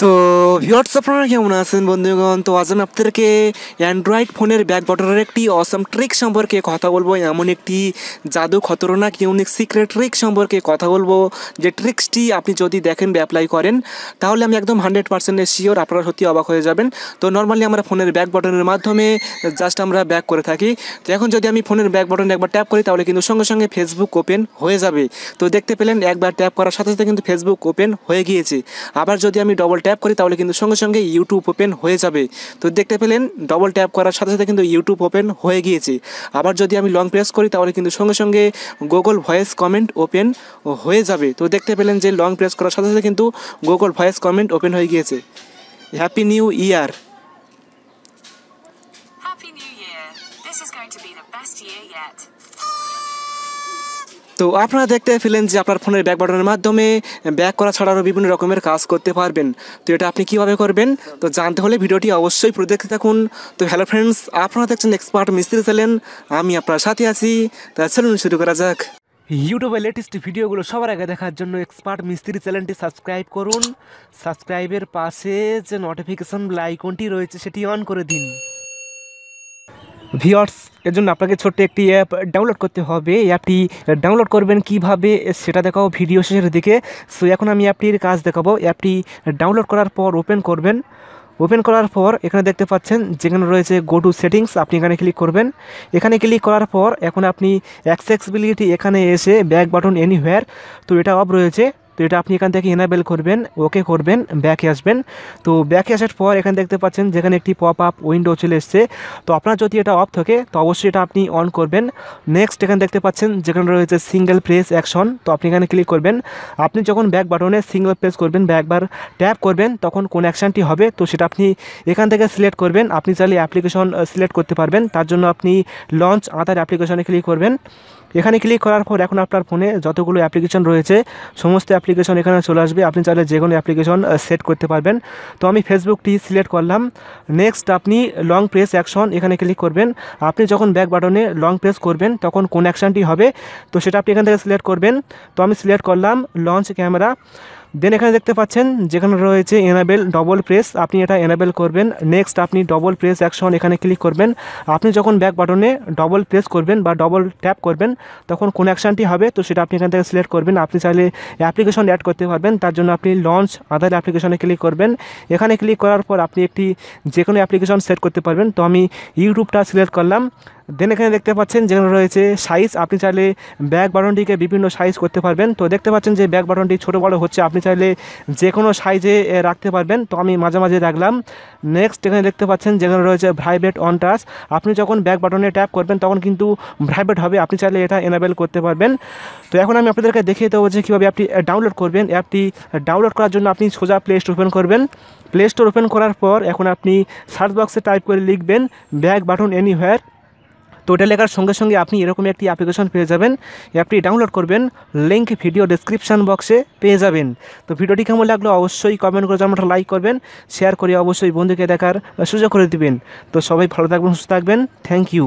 তো ভিউয়ার্স আপনারা কেমন আছেন বন্ধুগণ। তো আজ আমি আপনাদেরকে অ্যান্ড্রয়েড ফোনের ব্যাক বাটনের একটি অসম ট্রিক সম্পর্কে কথা বলবো। এমন একটি জাদু খতরনাক ইউনিক সিক্রেট ট্রিক সম্পর্কে কথা বলবো, যে ট্রিক্সটি আপনি যদি দেখেন বা অ্যাপ্লাই করেন তাহলে আমি একদম 100% শিওর আপনারা সত্যি অবাক হয়ে যাবেন। তো নর্মালি আমরা ফোনের ব্যাক বাটনের মাধ্যমে জাস্ট আমরা ব্যাক করে থাকি। তো এখন যদি আমি ফোনের ব্যাক বাটনে একবার ট্যাপ করি তাহলে কিন্তু সঙ্গে সঙ্গে ফেসবুক ওপেন হয়ে যাবে। তো দেখতে পেলেন একবার ট্যাপ করার সাথে সাথে কিন্তু ফেসবুক ওপেন হয়ে গিয়েছে। আবার যদি আমি ডবল ট্যাপ করি তাহলে কিন্তু সঙ্গে সঙ্গে ইউটিউব ওপেন হয়ে যাবে। তো দেখতে পেলেন ডবল ট্যাপ করার সাথে সাথে কিন্তু ইউটিউব ওপেন হয়ে গিয়েছে। আবার যদি আমি লং প্রেস করি তাহলে কিন্তু সঙ্গে সঙ্গে গুগল ভয়েস কমেন্ট ওপেন হয়ে যাবে। তো দেখতে পেলেন যে লং প্রেস করার সাথে সাথে কিন্তু গুগল ভয়েস কমেন্ট ওপেন হয়ে গিয়েছে। Happy new year. Happy New Year. This is going to be the best year yet. তো আপনারা দেখতে পেলেন যে আপনার ফোনের ব্যাক বাটনের মাধ্যমে ব্যাক করা ছাড়া আরও বিভিন্ন রকমের কাজ করতে পারবেন। তো এটা আপনি কীভাবে করবেন তো জানতে হলে ভিডিওটি অবশ্যই পুরো দেখতে থাকুন। তো হ্যালো ফ্রেন্ডস, আপনারা দেখছেন এক্সপার্ট মিস্ত্রি চ্যানেল, আমি আপনার সাথে আছি। তা চলুন শুরু করা যাক। ইউটিউবে লেটেস্ট ভিডিওগুলো সবার আগে দেখার জন্য এক্সপার্ট মিস্ত্রি চ্যানেলটি সাবস্ক্রাইব করুন। সাবস্ক্রাইবের পাশে যে নোটিফিকেশন আইকনটি রয়েছে সেটি অন করে দিন। ভিউয়ার্স, এর জন্য আপনাকে ছোট্ট একটি অ্যাপ ডাউনলোড করতে হবে। অ্যাপটি ডাউনলোড করবেন কিভাবে সেটা দেখাবো ভিডিও শেষের দিকে। সো এখন আমি অ্যাপটির কাজ দেখাবো। অ্যাপটি ডাউনলোড করার পর ওপেন করবেন। ওপেন করার পর এখানে দেখতে পাচ্ছেন যেখানে রয়েছে গো টু সেটিংস, আপনি এখানে ক্লিক করবেন। এখানে ক্লিক করার পর এখন আপনি অ্যাক্সেসিবিলিটি এখানে এসে ব্যাক বাটন এনিহোয়ার, তো এটা অফ রয়েছে। তো এটা আপনি এখান থেকে এনাবেল করবেন, ওকে করবেন, ব্যাকে আসবেন। তো ব্যাকে আসার পর এখানে দেখতে পাচ্ছেন যেখানে একটি পপ আপ উইন্ডো চলে এসছে। তো আপনার যদি এটা অফ থাকে তো অবশ্যই এটা আপনি অন করবেন। নেক্সট এখানে দেখতে পাচ্ছেন যেখানে রয়েছে সিঙ্গেল প্রেস অ্যাকশন, তো আপনি এখানে ক্লিক করবেন। আপনি যখন ব্যাক বাটনে সিঙ্গেল প্রেস করবেন বা একবার ট্যাপ করবেন তখন কোন অ্যাকশনটি হবে তো সেটা আপনি এখান থেকে সিলেক্ট করবেন। আপনি চাইলে অ্যাপ্লিকেশন সিলেক্ট করতে পারবেন, তার জন্য আপনি লঞ্চ আদার অ্যাপ্লিকেশনে ক্লিক করবেন। এখানে ক্লিক করার পর এখন আপনার ফোনে যতগুলো অ্যাপ্লিকেশন রয়েছে সমস্ত অ্যাপ্লিকেশন এখানে চলে আসবে। আপনি চাইলে যে কোনো অ্যাপ্লিকেশন সেট করতে পারবেন। তো আমি ফেসবুকটি সিলেক্ট করলাম। নেক্সট আপনি লং প্রেস অ্যাকশন এখানে ক্লিক করবেন। আপনি যখন ব্যাক বাটনে লং প্রেস করবেন তখন কোন অ্যাকশনটি হবে তো সেটা আপনি এখান থেকে সিলেক্ট করবেন। তো আমি সিলেক্ট করলাম লঞ্চ ক্যামেরা। দেন এখানে দেখতে পাচ্ছেন যেখানে রয়েছে এনাবেল ডবল প্রেস, আপনি এটা এনাবেল করবেন। নেক্সট আপনি ডবল প্রেস অ্যাকশন এখানে ক্লিক করবেন। আপনি যখন ব্যাক বাটনে ডবল প্রেস করবেন বা ডবল ট্যাপ করবেন তখন কোন অ্যাকশনটি হবে তো সেটা আপনি এখান থেকে সিলেক্ট করবেন। আপনি চাইলে অ্যাপ্লিকেশন অ্যাড করতে পারবেন, তার জন্য আপনি লঞ্চ আদার অ্যাপ্লিকেশনে ক্লিক করবেন। এখানে ক্লিক করার পর আপনি একটি যে কোনো অ্যাপ্লিকেশন সেট করতে পারবেন। তো আমি ইউটিউবটা সিলেক্ট করলাম। দেন এখানে দেখতে পাচ্ছেন যেখানে রয়েছে সাইজ, আপনি চাইলে ব্যাক বাটনটিকে বিভিন্ন সাইজ করতে পারবেন। তো দেখতে পাচ্ছেন যে ব্যাক বাটনটি ছোটো বড়ো হচ্ছে, আপনি চাইলে যে কোনো সাইজে রাখতে পারবেন। তো আমি মাঝামাঝি রাখলাম। নেক্সট এখানে দেখতে পাচ্ছেন যেখানে রয়েছে ভাইব্রেট অন টাচ, আপনি যখন ব্যাক বাটনে ট্যাপ করবেন তখন কিন্তু ভাইব্রেট হবে, আপনি চাইলে এটা এনাবেল করতে পারবেন। তো এখন আমি আপনাদেরকে দেখিয়ে দেবো যে কীভাবে অ্যাপটি ডাউনলোড করবেন। অ্যাপটি ডাউনলোড করার জন্য আপনি সোজা প্লে স্টোর ওপেন করবেন। প্লে স্টোর ওপেন করার পর এখন আপনি সার্চ বক্সে টাইপ করে লিখবেন ব্যাক বাটন এনিহোয়ার। তো এটা লেখার সঙ্গে সঙ্গে আপনি এরকম একটি অ্যাপ্লিকেশন পেয়ে যাবেন। অ্যাপটি ডাউনলোড করবেন, লিঙ্ক ভিডিও ডেসক্রিপশান বক্সে পেয়ে যাবেন। তো ভিডিওটি কেমন লাগলো অবশ্যই কমেন্ট করে জানাটা লাইক করবেন, শেয়ার করে অবশ্যই বন্ধুকে দেখার সুযোগ করে দিবেন। তো সবাই ভালো থাকবেন, সুস্থ থাকবেন। Thank you.